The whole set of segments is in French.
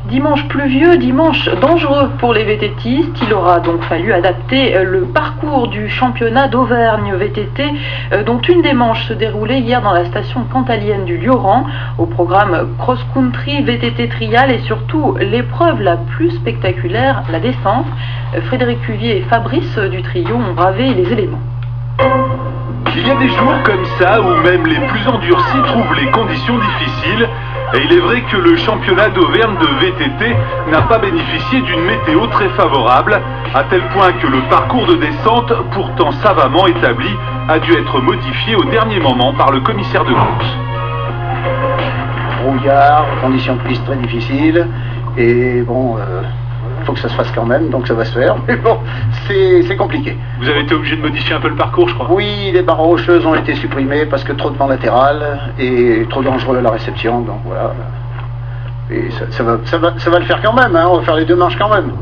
Dimanche pluvieux, dimanche dangereux pour les VTTistes. Il aura donc fallu adapter le parcours du championnat d'Auvergne VTT, dont une des manches se déroulait hier dans la station cantalienne du Lioran. Au programme cross-country, VTT trial et surtout l'épreuve la plus spectaculaire, la descente. Frédéric Cuvier et Fabrice du trio ont bravé les éléments. Il y a des jours comme ça où même les plus endurcis trouvent les conditions difficiles. Et il est vrai que le championnat d'Auvergne de VTT n'a pas bénéficié d'une météo très favorable, à tel point que le parcours de descente, pourtant savamment établi, a dû être modifié au dernier moment par le commissaire de course. Brouillard, conditions de piste très difficiles, et bon, faut que ça se fasse quand même, donc ça va se faire, mais bon, c'est compliqué. Vous avez été obligé de modifier un peu le parcours, je crois. Oui, les barres rocheuses ont été supprimées parce que trop de vent latéral et trop dangereux à la réception, donc voilà. Et ça va le faire quand même, hein, on va faire les deux manches quand même.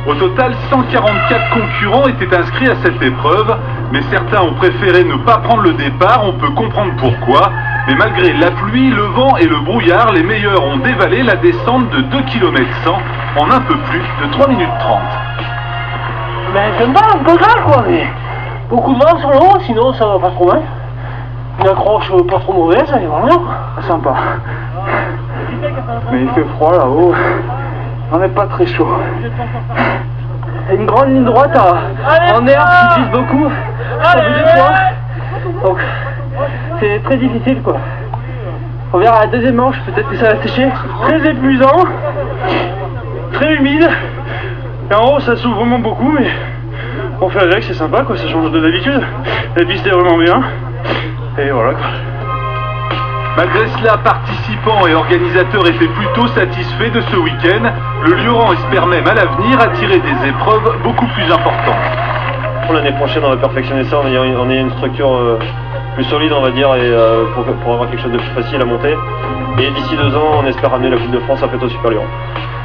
Au total, 144 concurrents étaient inscrits à cette épreuve, mais certains ont préféré ne pas prendre le départ, on peut comprendre pourquoi. Mais malgré la pluie, le vent et le brouillard, les meilleurs ont dévalé la descente de 2 km 100 en un peu plus de 3 minutes 30. Ben j'aime pas, un peu grave quoi, mais beaucoup de vent sur le haut, sinon ça va pas trop mal. Une accroche pas trop mauvaise, ça y va bien quoi. Sympa. Mais il fait froid là-haut, on n'est pas très chaud. C'est une grande ligne droite en herbe qui glisse beaucoup, sur deux fois. Donc c'est très difficile quoi. On verra à la deuxième manche, peut-être que ça va sécher. Très épuisant, très humide. Et en haut ça s'ouvre vraiment beaucoup, mais on fait avec, c'est sympa quoi, ça change de d'habitude. La piste est vraiment bien. Et voilà quoi. Malgré cela, participants et organisateurs étaient plutôt satisfaits de ce week-end. Le Lioran espère même à l'avenir attirer des épreuves beaucoup plus importantes. Pour l'année prochaine, on va perfectionner ça, on est une structure plus solide, on va dire, et pour avoir quelque chose de plus facile à monter. Et d'ici 2 ans, on espère ramener la Coupe de France à Plateau Super Lioran.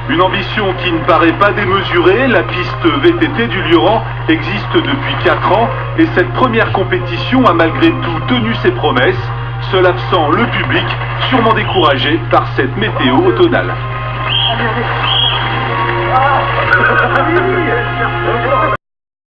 Une ambition qui ne paraît pas démesurée, la piste VTT du Lioran existe depuis 4 ans et cette première compétition a malgré tout tenu ses promesses. Seul absent le public, sûrement découragé par cette météo automnale. Allez.